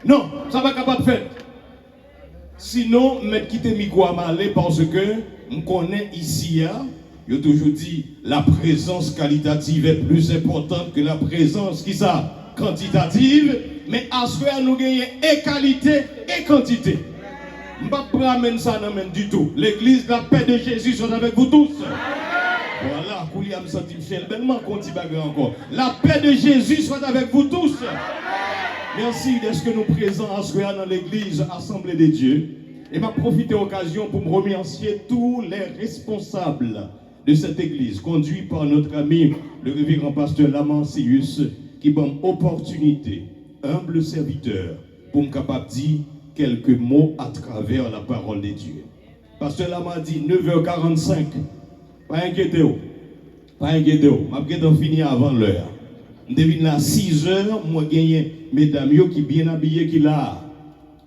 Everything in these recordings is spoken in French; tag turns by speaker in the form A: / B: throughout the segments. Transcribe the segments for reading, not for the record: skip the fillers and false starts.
A: Non, ça va capable de faire. Sinon, je vais quitter Miko à Malé parce que je connais ici, je toujours dit, la présence qualitative est plus importante que la présence qui ça, quantitative. Mais à ce que nous gagnons et qualité et quantité. Je ne vais pas ramener ça du tout. L'église, la paix de Jésus soit avec vous tous. Voilà, Kouliam Santim Michel, bellement conti bagarre encore. La paix de Jésus soit avec vous tous. Merci d'être que nous présents à ce dans l'église Assemblée des Dieux. Et m'a profité de l'occasion pour me remercier tous les responsables de cette église, conduits par notre ami, le révérend pasteur Lamancius, qui m'a opportunité, humble serviteur, pour me capable de dire quelques mots à travers la parole de Dieu. Pasteur Lama dit 9h45. Pas inquiétez-vous. Pas inquiétez-vous. Je vais finir avant l'heure. Je devine là 6h, moi gagné mesdames qui bien habillées qui là.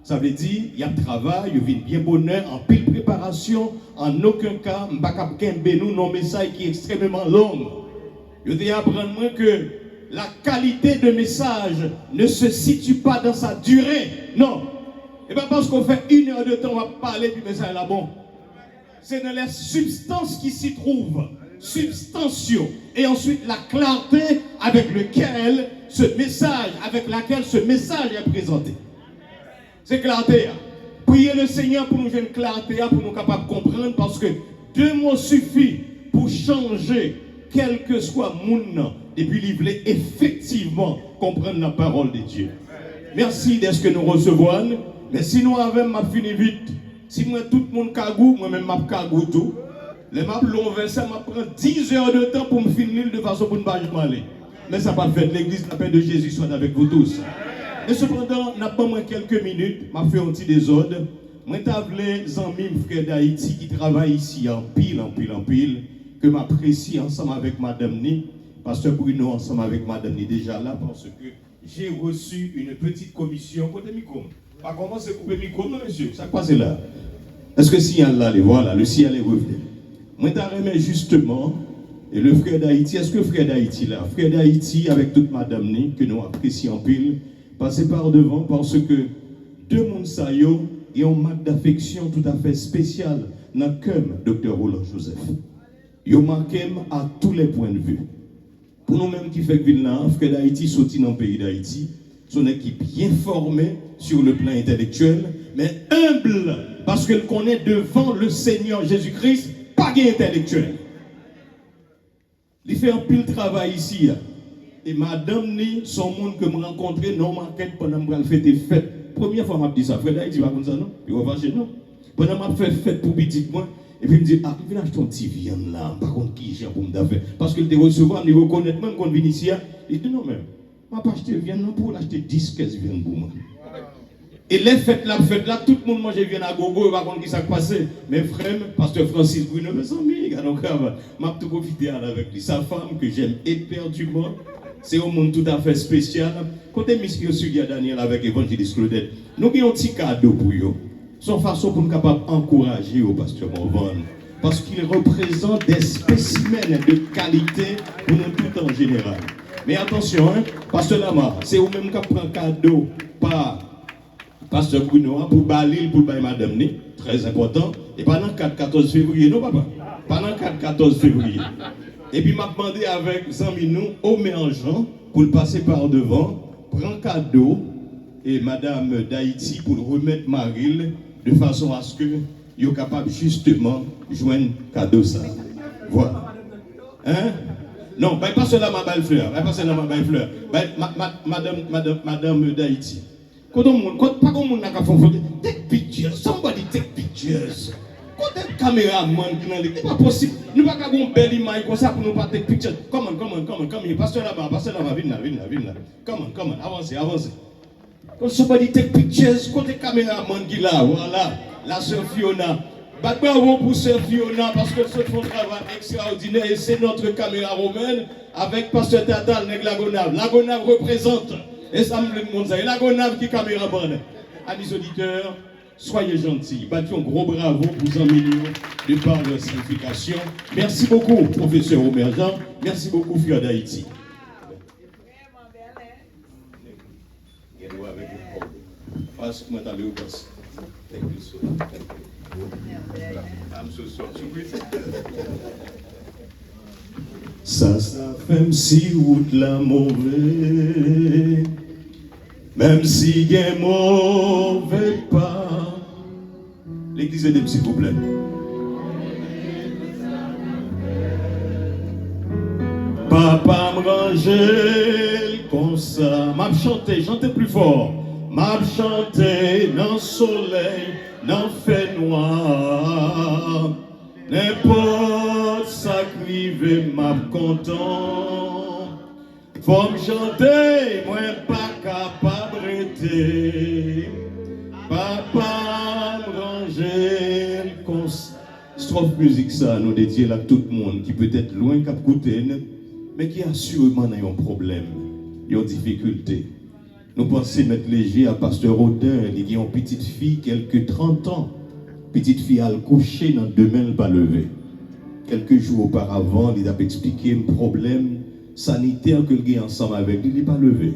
A: Ça veut dire, il y a travail, il y a bien bonheur, en pile préparation, en aucun cas, je ne vais pas nous non message qui est extrêmement long. Je vais apprendre que la qualité de message ne se situe pas dans sa durée. Non. Et pas parce qu'on fait 1 heure de temps, on va parler du message là bon. C'est dans les substances qui s'y trouvent, substantiaux, et ensuite la clarté avec laquelle ce message est présenté. C'est clarté. Priez le Seigneur pour nous donner clarté, pour nous capables de comprendre, parce que 2 mots suffisent pour changer quel que soit le monde, et puis il voulait effectivement comprendre la parole de Dieu. Merci de ce que nous recevons, mais si nous avons fini vite. Si moi tout le monde cagou, moi-même je cagou tout. Les maps long verset, je prends 10 heures de temps pour me finir de façon pour ne pas aller. Mais ça pas fait. L'église, la paix de Jésus soit avec vous tous. Et cependant, n'a pas moins quelques minutes, je fait un petit désordre. Moi t'appelé les amis frères d'Haïti qui travaillent ici en pile, que m'apprécie ensemble avec Madame Ni, Pasteur Bruno ensemble avec Madame Ni déjà là parce que j'ai reçu une petite commission côté micro. Pas commencer à couper le micro, non, monsieur. Ça passe là. Est-ce que le ciel là, voilà, le ciel est revenu. Moi, je remets justement, et le frère d'Haïti, est-ce que le frère d'Haïti là, frère d'Haïti avec toute madame Ni, que nous apprécions en pile, passez par devant parce que 2 Mounsayo et un marque d'affection tout à fait spécial dans le cœur Dr. Roland Joseph. Ils marqué à tous les points de vue. Pour nous-mêmes qui fait que là, frère d'Haïti sorti dans le pays d'Haïti, son équipe bien formée sur le plan intellectuel, mais humble, parce qu'elle connaît devant le Seigneur Jésus-Christ, pas intellectuel. Il fait un pile travail ici. Et madame ni, son monde que je rencontré, non, m'enquête pendant que je fais des fêtes. Première fois, je dit ça. Frère Daïdi, va comme ça, non? Il va chez nous. Pendant que je fais fête pour petit moi, et puis il me dit, ah, il vient acheter un petit viande là, par contre, qui j'ai pour me faire. Parce qu'il te recevoir, il reconnaît même quand il vient ici, il dit non, même. Je ne vais pas acheter viande pour l'acheter 10-15 viande pour moi. Et les fêtes là, tout le monde mange viande à gogo, il va comprendre qui s'est passé. Mes frères, pasteur Francis Bruno, mes amis, donc je vais tout profiter avec lui. Sa femme que j'aime éperdument, c'est un monde tout à fait spécial. Côté Monsieur Sugia Daniel avec Évangéliste Claudette, nous avons un petit cadeau pour eux. Son façon pour nous capables d'encourager au pasteur Morvan. Parce qu'il représente des spécimens de qualité pour nous tout en général. Mais attention, hein, pasteur Lama, c'est vous-même qui prend cadeau par pasteur Bruno pour Balil, pour madame Ni, très important. Et pendant le 4-14 février, non papa? Pendant le 4-14 février. Et puis m'a demandé avec Zaminou, Omer Jean, pour le passer par devant, prend cadeau, et madame d'Haïti pour le remettre Maril, de façon à ce que soient capable justement de joindre cadeau ça. Voilà. Hein? Non, pas cela ma belle fleur. Pas cela ma belle fleur. Madame d'Haïti. Quand pas comme on n'a qu'à faire take pictures, somebody take pictures. Quand un caméraman qui n'a pas possible, nous ne pouvons pas avoir une belle image comme ça pour nous pas take pictures. Come on, pasteur là-bas, viens là. Come on, avancez. Quand somebody take pictures, quand un caméraman qui là, voilà, la sœur Fiona. Bravo pour sœur Fiona parce que ce font un travail extraordinaire et c'est notre caméra romaine avec pasteur Tatal avec Lagonave. Lagonave représente et ça me le monde ça. Et Lagonave qui est caméraman. Amis auditeurs, soyez gentils. Battez un gros bravo pour 100 millions de par leur signification. Merci beaucoup, professeur Omer Jean. Merci beaucoup, Frère d'Haïti. Passe-moi dans le boss. Thank you so much. Thank you. I'm so sorry. Ça fait si route la mauvaise, même si il y a mauvais pas. L'église est s'il vous plaît. Papa me rangeait comme ça. M'a chanté, chantez plus fort. M'a chanté dans le soleil, dans le fait noir. N'importe ça crive, m'a content. Faut me chanter, moi pas capable d'arrêter. Papa me rangeait comme ça. Strophe musique ça, nous dédions à tout le monde qui peut être loin cap côté, mais qui assurément a un problème, une difficulté. Nous pensons mettre léger à Pasteur Audin, il y a une petite fille, quelques 30 ans. Petite fille a le couché dans deux mains, pas levé. Quelques jours auparavant, il a expliqué un problème sanitaire que le ensemble avec lui, il n'est pas levé.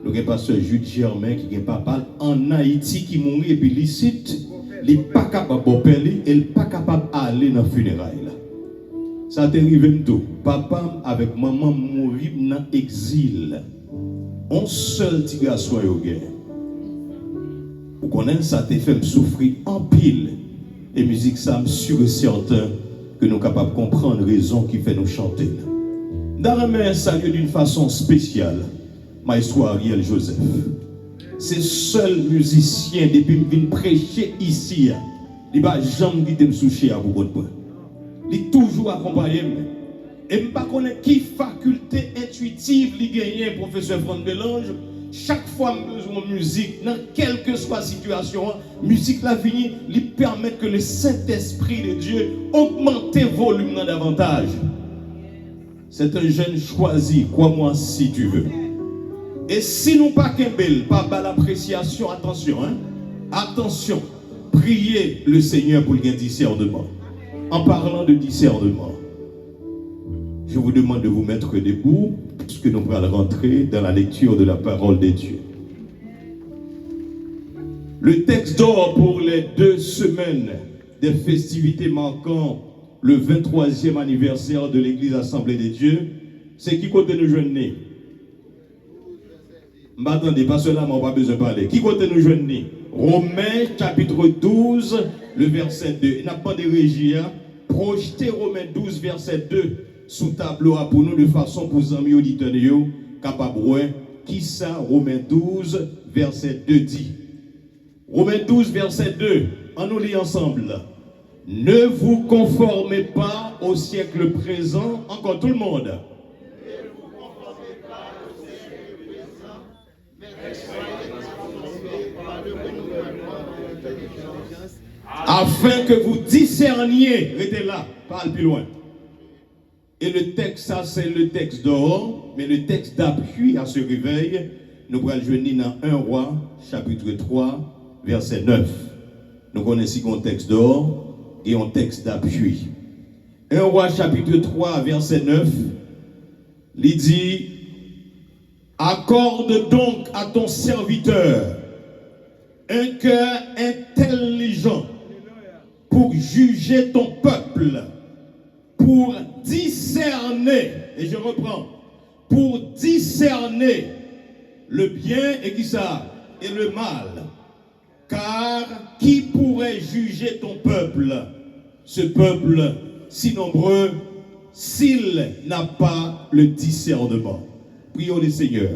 A: Le pasteur Jude Germain, qui est papa en Haïti, qui mourit et puis il cite, il n'est pas capable de parler, il n'est pas capable d'aller dans le funérail. Ça t'est arrivé tout. Papa avec maman mourir dans l'exil. Un seul petit garçon au guerre. Vous connaissez ça, t'es fait me souffrir en pile. Et musique, ça me sûr et certain que nous sommes capables de comprendre la raison qui fait nous chanter. Dans un salut d'une façon spéciale, maestro Ariel Joseph. C'est seul musicien depuis que je viens prêcher ici. Il n'a jamais quitté me soucher à beaucoup de points. Il est toujours accompagné. Et je ne sais pas qui faculté intuitive il gagne, professeur Franck Bélange. Chaque fois que j'ai besoin de musique, dans quelle que soit la situation, musique la vie, lui permet que le Saint-Esprit de Dieu augmente le volume davantage. C'est un jeune choisi, crois-moi si tu veux. Et si nous pas qu'un pas l'appréciation, attention, attention, priez le Seigneur pour le discernement. En parlant de discernement, je vous demande de vous mettre debout, puisque nous allons rentrer dans la lecture de la parole de Dieu. Le texte d'or pour les 2 semaines des festivités marquant le 23e anniversaire de l'Église Assemblée de Dieu, c'est qui côté nous jeunes nés? M'attendez, pas cela, mais on n'a pas besoin de parler. Qui côté nous jeunes nés? Romains chapitre 12, le verset 2. Il n'a pas de régie, projetez Romains 12, verset 2. Sous tableau pour nous de façon pour les amis auditeurs capable qui ça Romains 12 verset 2 dit. Romains 12 verset 2, on nous lit ensemble. Ne vous conformez pas au siècle présent, encore tout le monde. Ne vous conformez pas au siècle présent, mais soyez transformés par le renouvellement de l'intelligence, afin que vous discerniez, restez là, parle plus loin. Et le texte, ça c'est le texte d'or, mais le texte d'appui à ce réveil, nous allons joindre dans 1 Roi, chapitre 3, verset 9. Nous connaissons un texte d'or et un texte d'appui. 1 Roi, chapitre 3, verset 9, il dit, accorde donc à ton serviteur un cœur intelligent pour juger ton peuple, pour discerner, et je reprends, pour discerner le bien et qui ça, et le mal. Car qui pourrait juger ton peuple, ce peuple si nombreux, s'il n'a pas le discernement? Prions le Seigneur.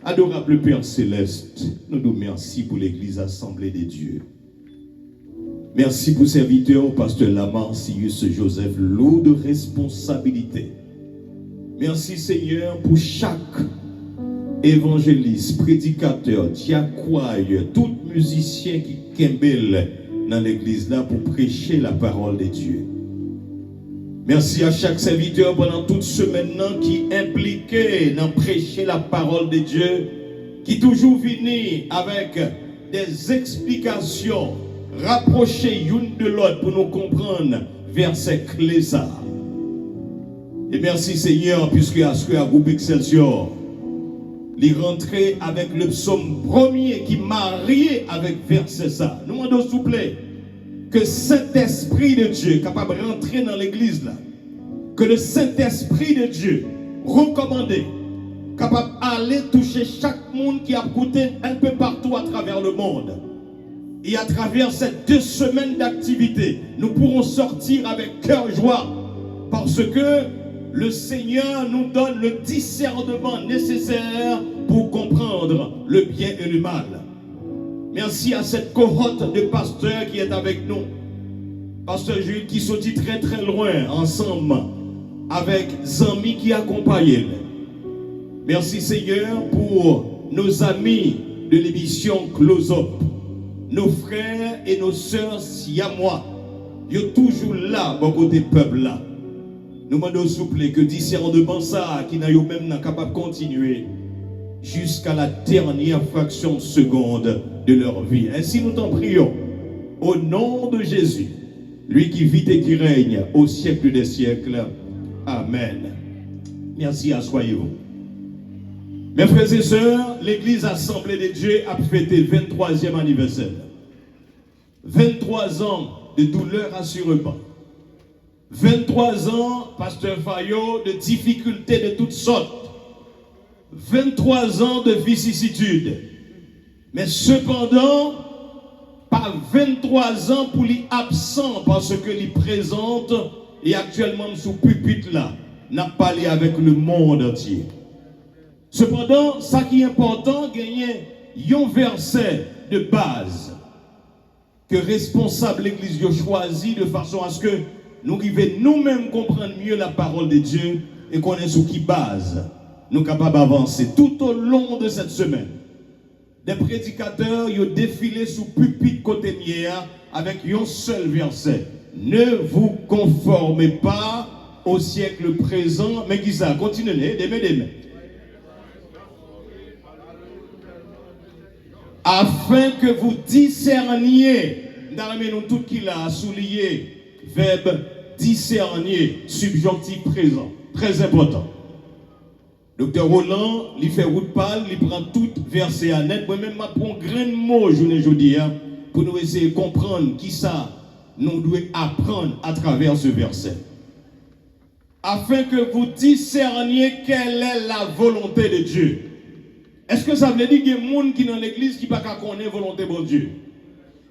A: Adorable Père Céleste, nous nous remercions pour l'Église Assemblée des Dieux. Merci pour serviteur, pasteur Lamar, Sius Joseph, lourd de responsabilité. Merci Seigneur pour chaque évangéliste, prédicateur, diacroaille, tout musicien qui kembel dans l'église là pour prêcher la parole de Dieu. Merci à chaque serviteur pendant toute semaine qui est impliqué dans prêcher la parole de Dieu, qui toujours vient avec des explications rapprocher l'une de l'autre pour nous comprendre verset clé ça. Et merci Seigneur, puisque à ce groupe Excelsior, les rentrer avec le psaume premier qui marié avec verset ça. Nous demandons s'il vous plaît que Saint-Esprit de Dieu capable de rentrer dans l'église là. Que le Saint-Esprit de Dieu recommandé capable d'aller toucher chaque monde qui a goûté un peu partout à travers le monde. Et à travers ces 2 semaines d'activité, nous pourrons sortir avec cœur joie parce que le Seigneur nous donne le discernement nécessaire pour comprendre le bien et le mal. Merci à cette cohorte de pasteurs qui est avec nous. Pasteur Jules qui sortit très très loin ensemble avec Zami qui accompagnent. Merci Seigneur pour nos amis de l'émission Close Up. Nos frères et nos sœurs siamois, ils sont toujours là, bon côté peuple là. Nous demandons s'il vous plaît que discernement ça, qui n'a même capable de continuer jusqu'à la dernière fraction de seconde de leur vie. Ainsi nous t'en prions, au nom de Jésus, lui qui vit et qui règne au siècle des siècles. Amen. Merci, asseyez-vous. Mes frères et sœurs, l'église Assemblée de Dieu a fêté 23e anniversaire. 23 ans de douleur assurément. 23 ans, pasteur Fayot, de difficultés de toutes sortes. 23 ans de vicissitudes. Mais cependant, pas 23 ans pour les absents parce que les présente et actuellement sous pupitre là, n'a pas parlé avec le monde entier. Cependant, ça qui est important, gagner un verset de base que responsable l'Église a choisi de façon à ce que nous arrivions nous-mêmes comprendre mieux la parole de Dieu et connaître sur qui base nous sommes capables d'avancer tout au long de cette semaine. Des prédicateurs ont défilé sous pupitre côté mière avec un seul verset. Ne vous conformez pas au siècle présent, mais qui ça? Continuez, demain. Afin que vous discerniez, dans nous tout qui l'a souligné, verbe discernier, subjonctif présent, très important. Docteur Roland, il fait route pâle, il prend tout verset à net. Moi-même, je prends un grand mot aujourd'hui pour nous essayer de comprendre qui ça nous doit apprendre à travers ce verset. Afin que vous discerniez quelle est la volonté de Dieu. Est-ce que ça veut dire qu'il y a des gens qui dans l'église qui ne connaissent pas la volonté de Dieu?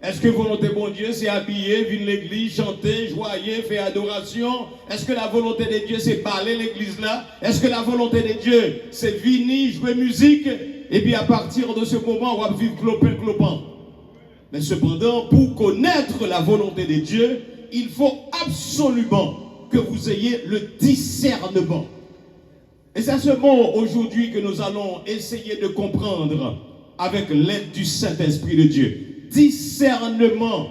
A: Est-ce que la volonté de Dieu c'est habiller, venir l'église, chanter, joyer, faire adoration? Est-ce que la volonté de Dieu c'est parler l'église là? Est-ce que la volonté de Dieu c'est venir jouer musique? Et puis à partir de ce moment, on va vivre clopin. Mais cependant, pour connaître la volonté de Dieu, il faut absolument que vous ayez le discernement. Et c'est ce mot aujourd'hui que nous allons essayer de comprendre avec l'aide du Saint-Esprit de Dieu. Discernement.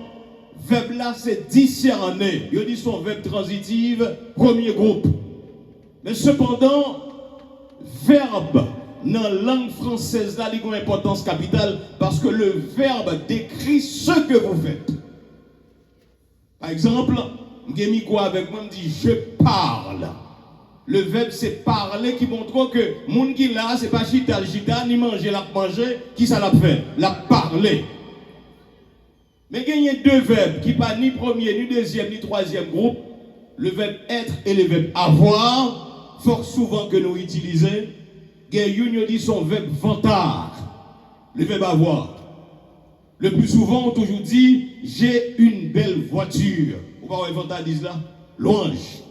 A: Verbe là, c'est discerner. Il dit son verbe transitif, premier groupe. Mais cependant, verbe, dans la langue française, là, il a une importance capitale parce que le verbe décrit ce que vous faites. Par exemple, je mis quoi avec moi, me dit je parle. Le verbe c'est parler qui montre que moun qui là, c'est pas chita, ni manger, la manger, qui ça l'a fait? La parler. Mais il y a 2 verbes qui pas ni premier, ni deuxième, ni troisième groupe. Le verbe être et le verbe avoir, fort souvent que nous utilisons. Il y a dit son verbe vantard, le verbe avoir. Le plus souvent, on toujours dit j'ai une belle voiture. Vous voyez vantard disent là? Louange.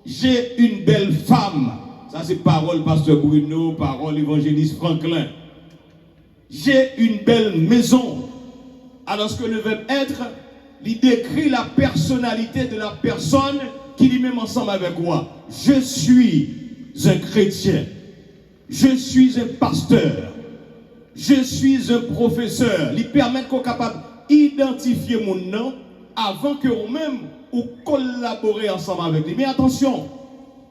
A: J'ai une belle femme. Ça c'est parole pasteur Bruno, parole évangéliste Franklin. J'ai une belle maison. Alors que le verbe être, il décrit la personnalité de la personne qui dit même ensemble avec moi. Je suis un chrétien. Je suis un pasteur. Je suis un professeur. Il permet qu'on soit capable d'identifier mon nom avant que vous-même ou collaborer ensemble avec lui. Mais attention,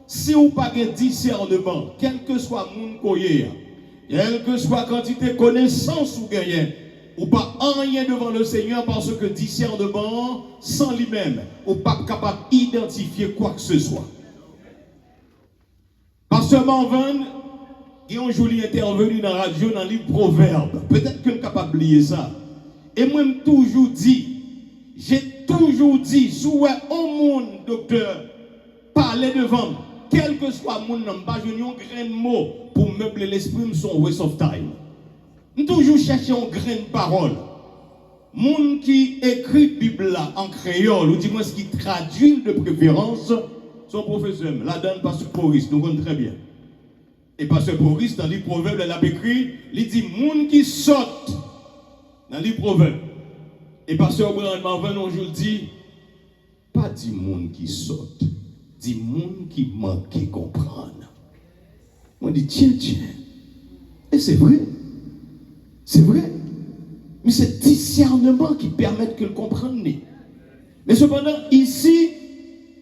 A: si vous n'avez pas de discernement, quel que soit mon coyer, quelle que soit la quantité de connaissances ou gagnez, ou pas rien devant le Seigneur parce que discernement, sans lui-même, ou pas capable d'identifier quoi que ce soit. Pasteur Marvin, Et un jour, il est intervenu dans la radio, dans le livre Proverbe. Peut-être que je suis capable d'oublier ça. Et moi, j'ai toujours dit, si vous avez un monde, docteur, parler devant, quel que soit mon nom, je n'ai pas grain de mot pour meubler l'esprit, son waste of time. Nous toujours chercher un grain de parole. Moun qui écrit Bible en créole, ou du moins qui traduit de préférence, son professeur, la donne pasteur Boris, nous connaissons très bien. Et pasteur Boris, dans les proverbes, il a écrit, il dit, moun qui saute, dans les proverbes. Et pasteur Brian Marvin, aujourd'hui, dit, pas dit moun qui saute, dit moun qui manque comprendre. On dit, tiens. Et c'est vrai. C'est vrai. Mais c'est discernement qui permet que le compreniez. Mais cependant, ici,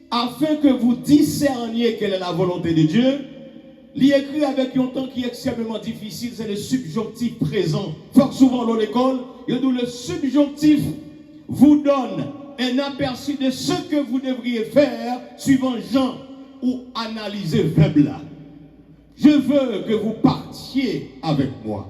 A: afin que vous discerniez quelle est la volonté de Dieu, il écrit avec un temps qui est extrêmement difficile, c'est le subjonctif présent. Fort souvent dans l'école, le subjonctif vous donne un aperçu de ce que vous devriez faire suivant Jean ou analyser verbe là. Je veux que vous partiez avec moi.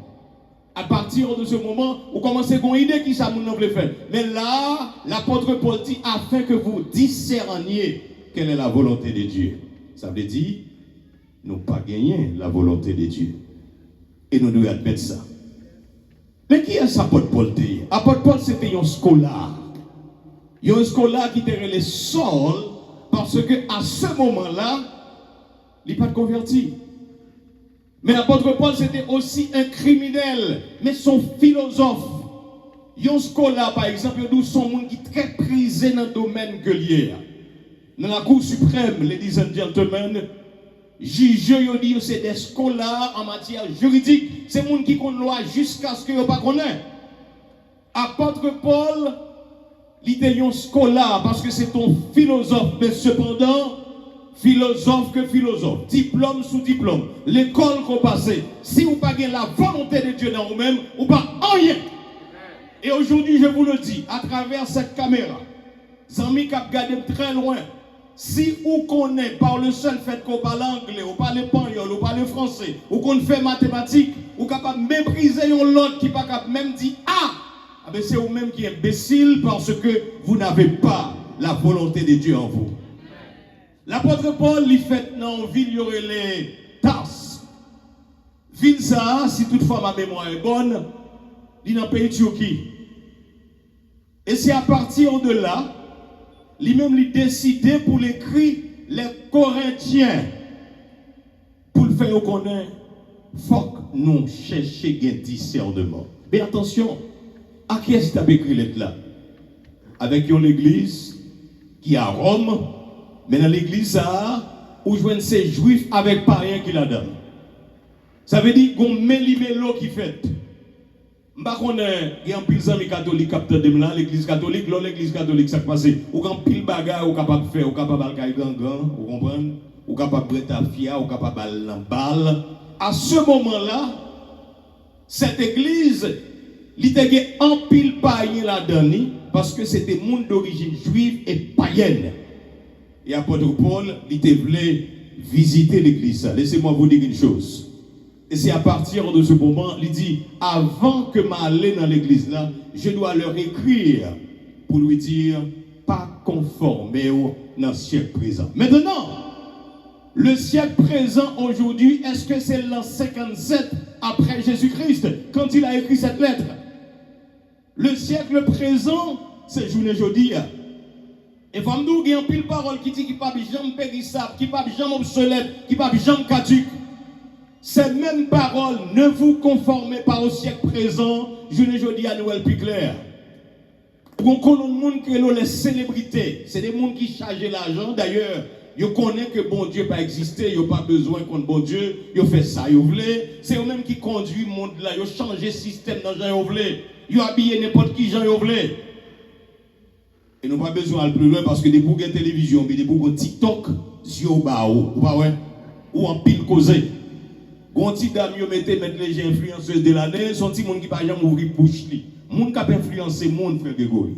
A: À partir de ce moment, vous commencez à avoir une idée qui ça vous voulez faire. Mais là, l'apôtre Paul dit afin que vous discerniez quelle est la volonté de Dieu. Ça veut dire, nous pas gagné la volonté de Dieu. Et nous devons admettre ça. Mais qui est l'apôtre Paul? L'apôtre Paul, c'était un scolar. Il y a un scolar qui était les Saul parce qu'à ce moment-là, il n'est pas converti. Mais l'apôtre Paul, c'était aussi un criminel, mais son philosophe. Yon scola, par exemple, il y a son monde qui est très prisé dans le domaine que lié. Dans la Cour suprême, ladies and gentlemen, juge, c'est des scholars en matière juridique. C'est monde qui connaît la loi jusqu'à ce que vous ne connaissez pas. Apôtre Paul, il était un scolar parce que c'est un philosophe, mais cependant, philosophe que philosophe, diplôme sous diplôme, l'école qu'on passe, si vous n'avez pas la volonté de Dieu dans vous-même, vous n'avez pas rien. Et aujourd'hui, je vous le dis, à travers cette caméra, Zami qui a regardé très loin, si vous connaissez par le seul fait qu'on parle anglais, ou parle espagnol, ou parle français, ou qu'on fait mathématiques, ou capable de mépriser l'autre qui n'est pas capable même dire ah, c'est vous-même qui êtes imbécile parce que vous n'avez pas la volonté de Dieu en vous. L'apôtre Paul, il fait dans la ville, il y aurait les Tars. Ville ça, si toutefois ma mémoire est bonne, il est dans le pays de Turquie. Et c'est à partir de là, lui-même il décidé pour l'écrire les Corinthiens. Pour le faire connaître, il faut que nous cherchions un discernement. Mais attention, à qui est-ce que tu as écrit lettre là? Avec une église qui est à Rome, mais dans l'église ça, où joignent ces juifs avec païens qui la donnent. Ça veut dire qu'on met l'immélo qui fait. Je ne sais pas si il y a un pile d'amis catholiques qui de là, l'église catholique, ça passe. Ou quand pile bagarre, ou capable de faire, ou capable de faire gangan, vous comprenez? Ou capable de faire fia, ou capable de faire balle. À ce moment-là, cette église, il y a un pile païen là-dedans, parce que c'était un monde d'origine juive et païenne. Et apôtre Paul, il voulait visiter l'église. Laissez-moi vous dire une chose. Et c'est à partir de ce moment, il dit, avant que m'aller dans l'église là, je dois leur écrire pour lui dire, pas conformé dans le siècle présent. Maintenant, le siècle présent aujourd'hui, est-ce que c'est l'an 57 après Jésus-Christ, quand il a écrit cette lettre? Le siècle présent, c'est journée jeudi. Et vous nous il y a une pile parole qui dit qu'il n'y a pas de jambe périssable, qu'il n'y a pas de jambe obsolète, qu'il n'y a pas de jambe caduque. Ces mêmes paroles, ne vous conformez pas au siècle présent, je ne dis à Noël plus clair. On connaît des gens qui sont les célébrités, c'est des gens qui chargent l'argent. D'ailleurs, ils connaissent que bon Dieu pas existé, ils n'ont pas besoin contre bon Dieu, ils fait ça, ils voulaient. C'est eux-mêmes qui conduisent le monde là, ils ont changé le système dans les gens, ils ont habillé n'importe qui, gens, ils voulaient. Et nous n'avons pas besoin d'aller plus loin parce que des bouquets de télévision, des bouquets de TikTok, sur Bao, ou en pile causé. Quand petit dame mettre les gens influenceuses de l'année, sont petits monde qui pas jamais ouvrir bouche li. Monde qui a influencé monde frère Grégory.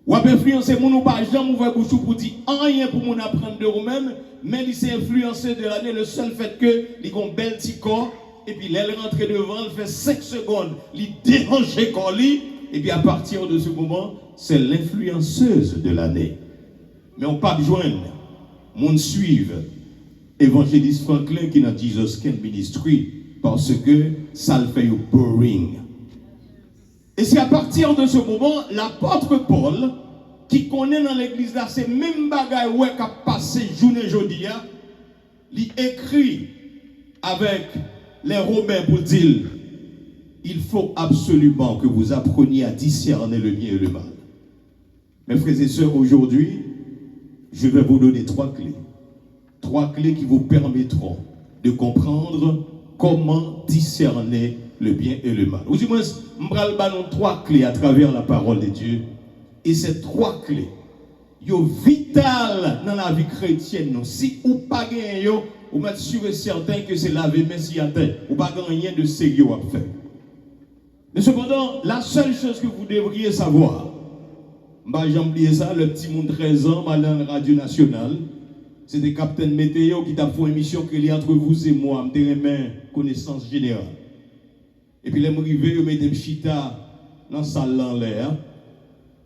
A: Ou a influencé monde ou pas jamais ouvrir bouche pour dire rien pour mon apprendre de vous-même, mais il s'est influencé de l'année le seul fait que il a un bel petit corps, et puis elle rentre devant, elle fait 5 secondes, il dérange quand lit, et puis à partir de ce moment, c'est l'influenceuse de l'année. Mais on ne peut pas joindre, on suive évangéliste Franklin qui est dans Jesus Can Ministry, parce que ça le fait boring. Et c'est à partir de ce moment, l'apôtre Paul, qui connaît dans l'église là, c'est même bagaille ouais qui a passé journée aujourd'hui, il écrit avec les Romains pour dire, il faut absolument que vous appreniez à discerner le bien et le mal. Mes frères et sœurs, aujourd'hui, je vais vous donner 3 clés. 3 clés qui vous permettront de comprendre comment discerner le bien et le mal. Ou du moins, je vais vous donner 3 clés à travers la parole de Dieu. Et ces 3 clés, sont vitales dans la vie chrétienne. Si vous n'avez pas gagné, vous êtes sûr et certain que c'est laver main si atteint. Vous n'avez pas rien de sérieux à faire. Mais cependant, la seule chose que vous devriez savoir, j'ai oublié ça, le petit monde 13 ans, dans la radio nationale, c'est des capitaines météo qui t'a fait une émission qui est entre vous et moi, je me connaissance générale. Et puis les arrivés, ils mettent des chita dans la salle en l'air.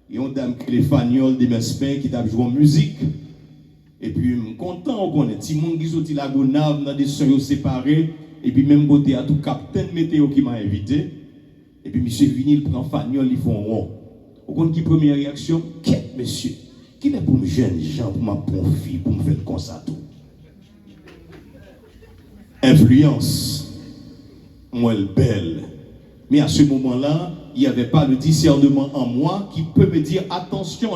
A: Et on dame qui les fagnols des mespins qui t'a joué en musique. Et puis, je suis content qu'on ait des gens qui sont la gonave dans des sœurs séparés. Et puis, même côté à tout capitaine météo qui m'a invité. Et puis, monsieur Vinil prend fagnol, ils font rond. Vous comprenez qui première réaction? Qu'est-ce monsieur? Qui est pour me jeune gens, pour ma bonne fille, pour me faire comme ça tout? Influence. Moi, elle belle. Mais à ce moment-là, il n'y avait pas le discernement en moi qui peut me dire attention,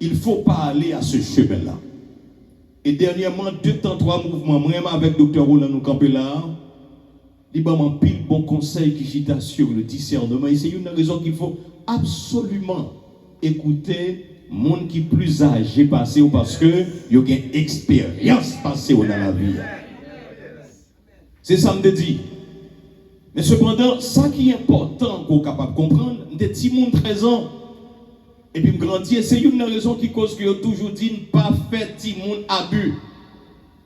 A: il ne faut pas aller à ce chemin-là. Et dernièrement, 2 temps, 3 mouvements, moi avec Dr. Roland nous campé là, il m'a pile bon conseil qui chita sur le discernement. Et c'est une raison qu'il faut absolument écouter monde qui plus âgé passé ou parce que il y a une expérience passée dans la vie. C'est ça me dit. Mais cependant, ça qui est important qu'on est capable de comprendre, des petits monde 13 ans, et puis me grandir, c'est une raison qui cause que j'ai toujours dit ne pas faire petit monde abus.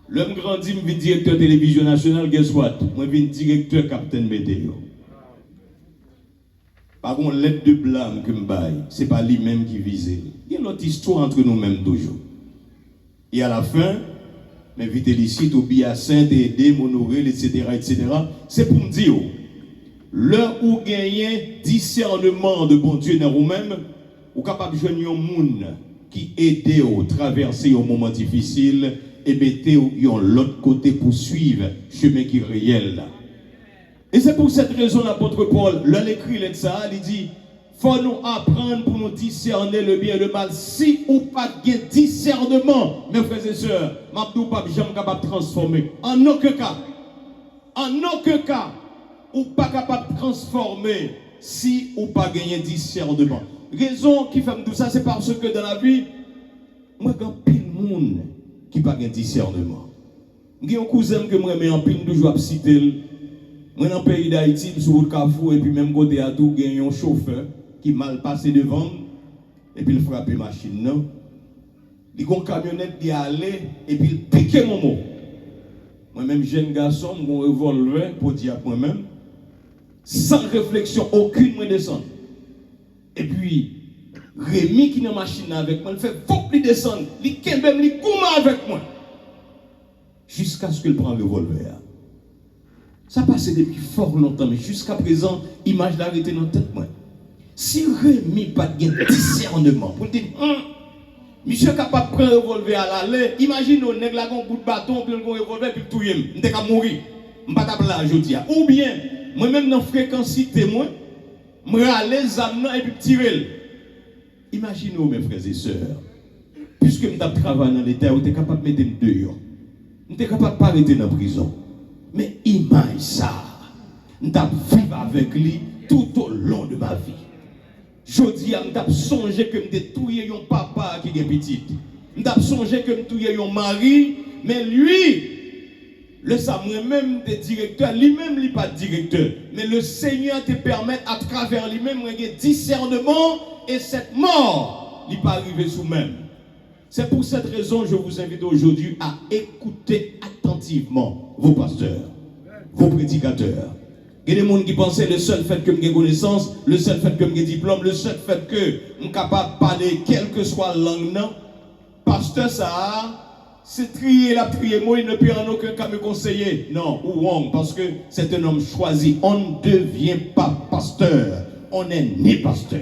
A: L'homme grandit, je suis directeur de télévision nationale, guess what? Moi, je suis directeur capitaine météo. Par contre, lettre de blâme que je baille, ce n'est pas lui-même qui vise. Il y a notre histoire entre nous-mêmes toujours. Et à la fin, m'invite ici, au Biassin, d'aider, m'honorer, etc., etc. C'est pour me dire, l'heure où gagner discernement de bon Dieu dans vous-même, vous êtes capable de joindre un monde qui aide à traverser un moment difficile et mettez l'autre côté pour suivre le chemin qui est réel. Et c'est pour cette raison l'apôtre Paul, l'un écrit ça, il dit, faut nous apprendre pour nous discerner le bien et le mal. Si ou pas de discernement, mes frères et sœurs, m'abdou pas jamais capable de transformer. En aucun cas, ou pas capable de transformer si ou pas gagner discernement. Raison qui fait tout ça, c'est parce que dans la vie, moi, quand pile monde qui n'a pas de discernement. J'ai un cousin que moi, mais en pile toujours à citer. Moi, dans le pays d'Haïti, sur le Carrefour, et puis même côté à tout, j'ai un chauffeur qui mal passé devant, et puis il frappe la machine. Non? Il y a une camionnette qui est allée, et puis il pique mon mot. Moi-même, jeune garçon, mon revolver pour dire à moi-même, sans réflexion, aucune, moi descendre. Et puis, Rémi qui est dans la machine avec moi, il fait faut qu'il descende, il kembem, il gouma avec moi. Jusqu'à ce qu'il prenne le revolver. Ça passe depuis fort longtemps, mais jusqu'à présent, l'image l'arrêté dans la tête. Moi. Si Rémi n'a pas de discernement, pour dire, monsieur est capable de prendre le revolver à l'aller, imagine, on nègre là, un bout de bâton, puis un revolver, puis tout yem, on est capable de mourir. On ne peut pas là aujourd'hui. Ou bien, moi-même dans la fréquence témoin, je vais aller les et puis tirer. Imaginez-vous, mes frères et sœurs, puisque je travaille dans l'État, vous êtes capable de mettre dehors. Vous êtes capable de ne pas arrêter dans la prison. Mais imagine ça. Je vivre avec lui tout au long de ma vie. Je dis, je songé que je tué un papa qui est petit. Je songé que je tué un mari, mais lui, le Samuel même des directeurs, lui-même n'est pas directeur. Mais le Seigneur te permet à travers lui-même un discernement et cette mort n'est pas arrivée sous même. C'est pour cette raison que je vous invite aujourd'hui à écouter attentivement vos pasteurs. vos prédicateurs. Il y a des gens qui pensaient le seul fait que j'ai connaissance, le seul fait que j'ai diplôme, le seul fait que je suis capable de parler quelle que soit la langue, non. Pasteur, ça, c'est trier la prière. Moi, il ne peut en aucun cas me conseiller. Non, ou wrong, parce que c'est un homme choisi. On ne devient pas pasteur. On est né pasteur.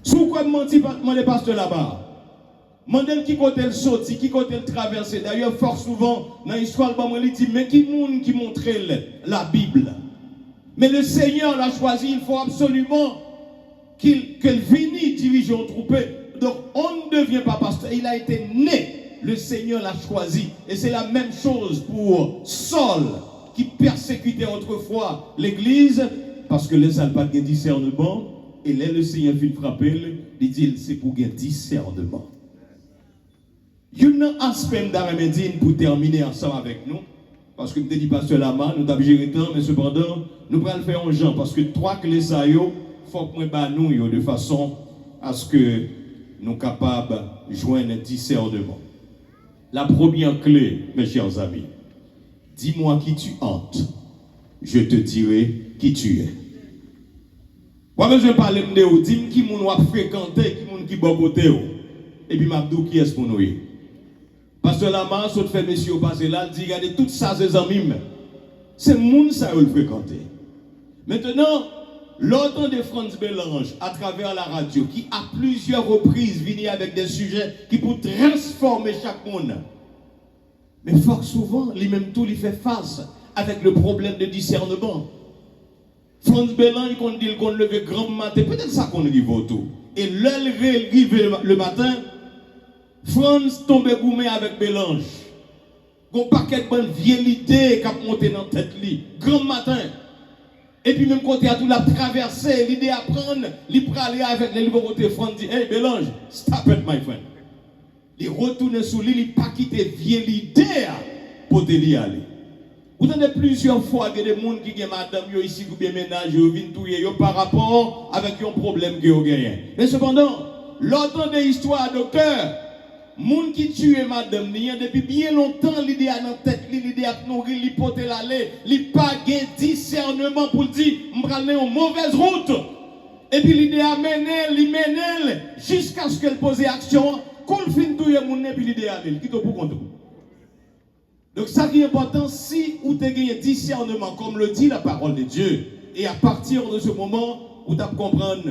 A: Sous quoi me pasteur là-bas? Mandel qui côté le sorti, qui côté le traversé. D'ailleurs, fort souvent, dans l'histoire, il dit, mais qui monde qui montrait la Bible? Mais le Seigneur l'a choisi, il faut absolument qu'il vienne diriger un troupe. Donc, on ne devient pas pasteur. Il a été né, le Seigneur l'a choisi. Et c'est la même chose pour Saul, qui persécutait autrefois l'Église, parce que les salles pas de discernement. Et là, le Seigneur vient frapper, il dit, c'est pour gagner discernement. Il y a un aspect d'Aramedine pour terminer ensemble avec nous. Parce que nous dit pasteur Lama, nous avons géré temps, mais cependant, nous allons le faire en gens. Parce que trois clés, ça y est, il faut que nous de façon à ce que nous soyons capables de joindre un discernement. La première clé, mes chers amis, dis-moi qui tu hantes, je te dirai qui tu es. Moi, je vais parler de vous, dis-moi qui vous fréquenter, qui vous qui boboté. Et puis, m'abdou qui est pour nous. Parce que la main, saute fait monsieur passer là, dit, regardez, tout ça, c'est amis. C'est moun ça le fréquenter. Maintenant, l'autre de Franz Bélange, à travers la radio, qui à plusieurs reprises vient avec des sujets qui pour transformer chaque monde. Mais fort souvent, lui-même tout, il fait face avec le problème de discernement. Franz Bélange, il dit qu'on levait grand matin, peut-être ça qu'on dit tout. Et l'heure le matin, Franz tombe goumé avec Bélange. Un paquet de bonnes vieilles idées qui a monté dans la tête, grand matin. Et puis même côté à tout la traversée, l'idée à prendre, il peut aller avec les livres côté Franz dit, hey Bélange, stop it my friend. Il retourne sous lui, il pas quitter vieille idée pour te y aller. Vous avez plusieurs fois que des gens qui ont madame ici ou bien ménage ou viennent touyer par rapport avec un problème que vous avez. Mais cependant, l'autre des histoires, docteur, moun qui tue madame, depuis bien longtemps, l'idée à notre tête, l'idée à nourrir, l'hypothèse l'aller, il pas gain discernement pour dire, m'pralé en mauvaise route. Et puis l'idée à mener, jusqu'à ce qu'elle pose action, qu'on fin touyer moun et puis l'idée à aller, qui te pour compte. Donc ça qui est important, si vous avez gagné discernement, comme le dit la parole de Dieu, et à partir de ce moment, vous devez comprendre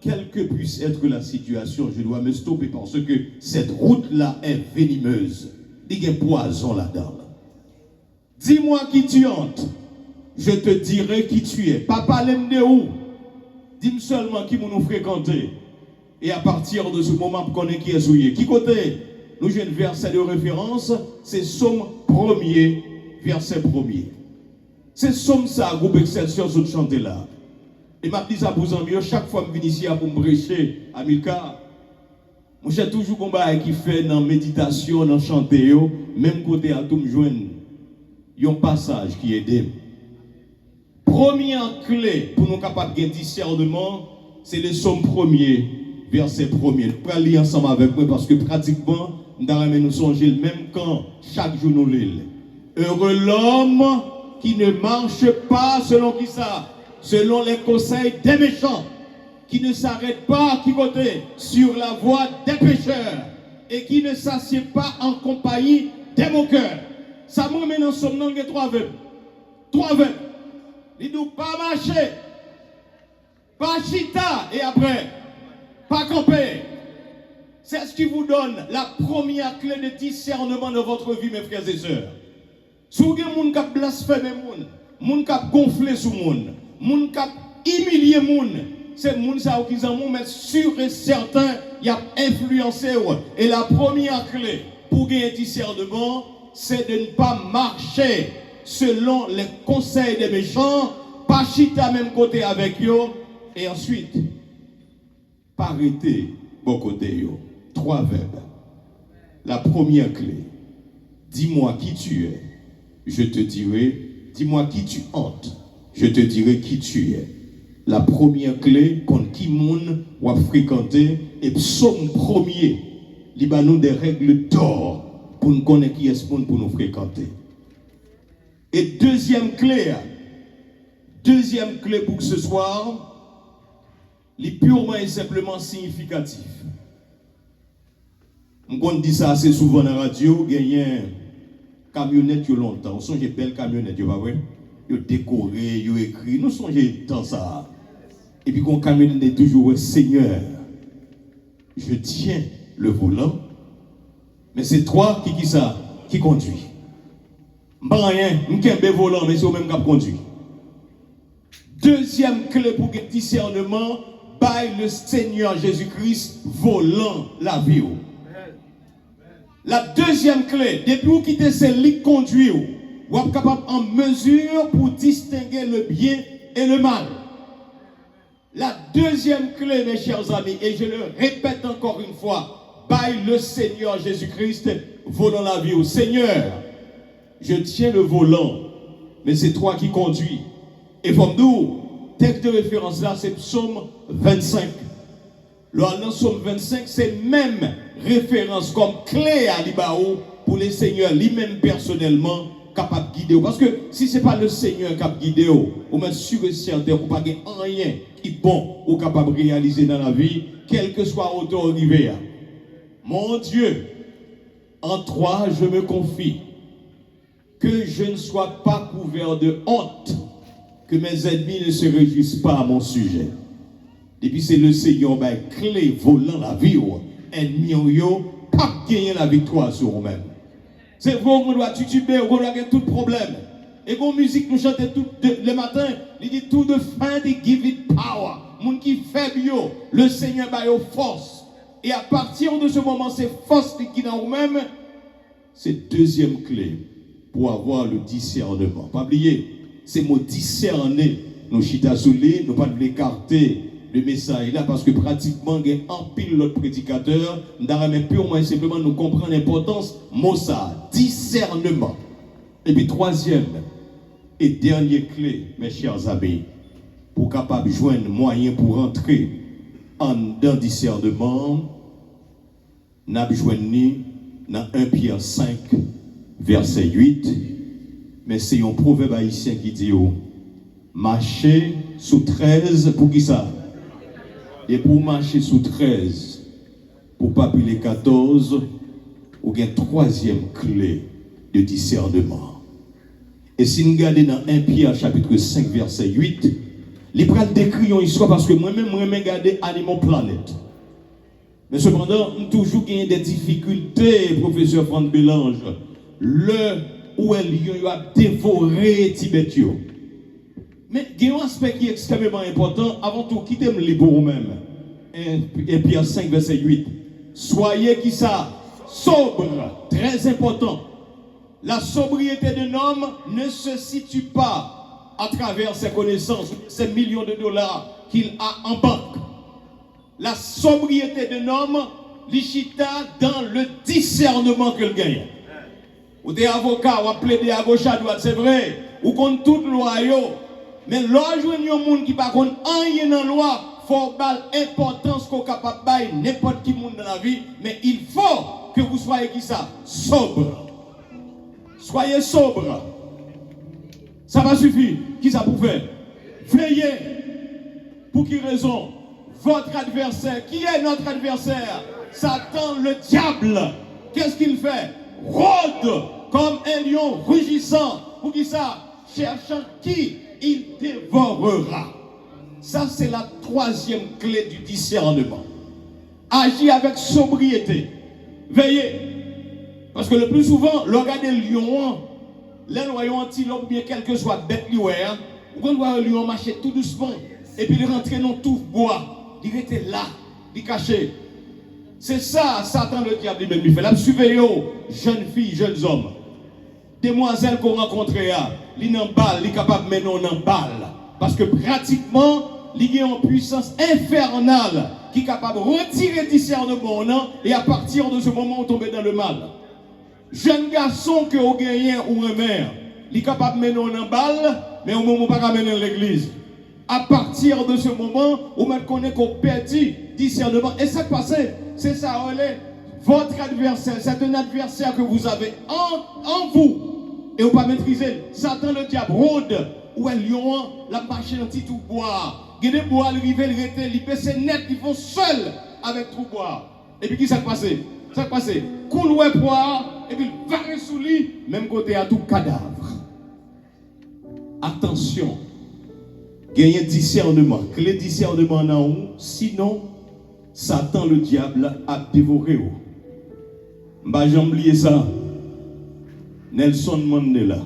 A: quelle que puisse être la situation, je dois me stopper parce que cette route-là est venimeuse. Il y a un poison là-dedans. Dis-moi qui tu hantes, je te dirai qui tu es. Papa l'aime de où? Dis-moi seulement qui nous fréquenter. Et à partir de ce moment, vous connaissez qui est souillé. Qui côté? Nous j'ai un verset de référence, c'est Somme 1er, verset 1er. C'est Somme ça, groupe Excelsior, sur chanter là. Et m'a dit ça pour vous mieux, chaque fois que je viens ici pour me prêcher à Milka, j'ai toujours combat qui fait dans la méditation, dans le chanter, même côté à tout me joindre. Il y a un passage qui aide. Première clé pour nous capables de discernement, c'est le Somme 1er, verset 1er. Nous allons lire ensemble avec moi parce que pratiquement, nous songer le même camp chaque jour nous l'île. Heureux l'homme qui ne marche pas selon qui ça? Selon les conseils des méchants, qui ne s'arrête pas qui côté sur la voie des pécheurs et qui ne s'assied pas en compagnie des moqueurs. Ça me met dans son nom de 3 verbes. 3 verbes. Il ne doit pas marcher, pas chita et après, pas camper. C'est ce qui vous donne la première clé de discernement de votre vie, mes frères et sœurs. Si vous avez des gens qui blasphèment, des gens qui gonflent sur les gens, moun kap humilier moun, c'est moun ça qui en mais sûr et certain il a influencé. Et la première clé pour gagner discernement, c'est de ne pas marcher selon les conseils des méchants, pas chita même côté avec eux, et ensuite pas arrêter bon côté yo. 3 verbes. La première clé, dis-moi qui tu es, je te dirai, dis-moi qui tu hantes. Je te dirai qui tu es. La première clé, contre qui moun ou fréquenter, et psaume 1er, il y a des règles d'or pour nous connaître qui est pour nous fréquenter. Et deuxième clé pour ce soir, est purement et simplement significatif. On dit ça assez souvent dans la radio, il y a une camionnette il y a longtemps. On songe belle camionnette, pas vrai? Il y a décoré, il y a écrit, nous songeons dans ça. Et puis quand camionnette est toujours Seigneur, je tiens le volant, mais c'est toi qui conduis. Pas rien, je ne suis pas volant, mais c'est au même qui conduit. Deuxième clé pour le discernement, by le Seigneur Jésus-Christ volant la vie. La deuxième clé, depuis où quitter celui qui conduit, vous êtes capable en mesure pour distinguer le bien et le mal. La deuxième clé, mes chers amis, et je le répète encore une fois, by le Seigneur Jésus-Christ volant la vie. Seigneur, je tiens le volant, mais c'est toi qui conduis. Et pour nous, texte de référence là, c'est Psaume 25. Dans Psaume 25, c'est même référence comme clé à l'Ibao pour les seigneurs, lui-même personnellement, capable de guider. Parce que si ce n'est pas le Seigneur qui a guidé, ou même sûr et certain, vous n'avez pas rien qui est bon ou capable de réaliser dans la vie, quel que soit autant arrivé. Mon Dieu, en toi je me confie, que je ne sois pas couvert de honte, que mes ennemis ne se réjouissent pas à mon sujet. Et puis c'est le Seigneur, clé volant la vie, ennemi, pas gagner la victoire sur vous-même. C'est vous qu'on doit tituber, qu'on doit gagner tout problème. Et qu'on musique nous chante le matin, il dit tout de fin, il give it power. Moun qui fait bio, le Seigneur va au force. Et à partir de ce moment, c'est force qui dans vous-même, c'est deuxième clé pour avoir le discernement. Pas oublier, c'est mot discerner. Nous chita soulé, nous pas de l'écarter le message là parce que pratiquement il y a un pile l'autre prédicateur, mais purement et simplement nous comprendre l'importance mot ça, discernement. Et puis troisième et dernière clé, mes chers amis, pour capable de joindre moyen pour entrer dans discernement, n'a besoin dans 1 Pierre 5 verset 8, mais c'est un proverbe haïtien qui dit marcher sous 13 pour qui ça? Et pour marcher sous 13, pour pas brûler 14, ou bien troisième clé de discernement. Et si nous regardons dans 1 Pierre chapitre 5 verset 8, les prêts décrivent une histoire parce que moi-même, je regarde Animal Planet. Mais cependant, nous toujours gagné des difficultés, professeur Franck Bélange. Où un lion a dévoré Tibetio. Mais il y a un aspect qui est extrêmement important. Avant tout, quittez-le pour vous-même. Et Pierre 5, verset 8. Soyez qui ça? Sobre. Très important. La sobriété d'un homme ne se situe pas à travers ses connaissances, ses millions de dollars qu'il a en banque. La sobriété d'un homme, l'ishita dans le discernement qu'il gagne. Ou des avocats, ou à plaider à gauche à droite, c'est vrai. Ou contre toute loi, mais lorsque vous avez un monde qui ne connaît rien dans la loi, il faut donner importance qu'on est capable de faire n'importe qui monde dans la vie. Mais il faut que vous soyez qui ça? Sobre. Soyez sobre. Ça va suffire. Qui ça pour faire? Veillez. Pour qui raison? Votre adversaire. Qui est notre adversaire? Satan, le diable. Qu'est-ce qu'il fait? Rôde comme un lion rugissant. Pour qui ça? Cherchant qui il dévorera. Ça, c'est la troisième clé du discernement. Agis avec sobriété. Veillez. Parce que le plus souvent, le regard des lions, les lions antilopes, bien quel que soit bête, vous voyez un lion marcher tout doucement, et puis il rentre dans tout bois. Il était là, il caché. C'est ça, Satan le diable lui-même, il fait. Là, surveillez, jeunes filles, jeunes hommes. Demoiselles qu'on rencontre, ils n'en balle, ils sont capables de mener en balle. Parce que pratiquement, il y a une puissance infernale qui est capable de retirer le discernement et à partir de ce moment, on tombe dans le mal. Jeune garçon que vous gagnez ou un mère, il est capable de mener en balle, mais au moment où pas mener l'église. À partir de ce moment, on me connaît qu'on perdit discernement. Et ça passe, c'est ça, votre adversaire, c'est un adversaire que vous avez en vous. et on pas maîtriser. Satan le diable rôde où est lion la marche un petit tout bois. Il y a des bois, il rive, il rete, il pèse net, ils vont seuls avec tout bois. Et puis qui s'est passé? Ça s'est passé. Coule ouais poire et puis il va sous lui, même côté à tout cadavre. Attention. Gagnez discernement. Clé discernement dans vous, sinon Satan le diable a dévoré vous. Bah j'ai oublié ça. Nelson Mandela.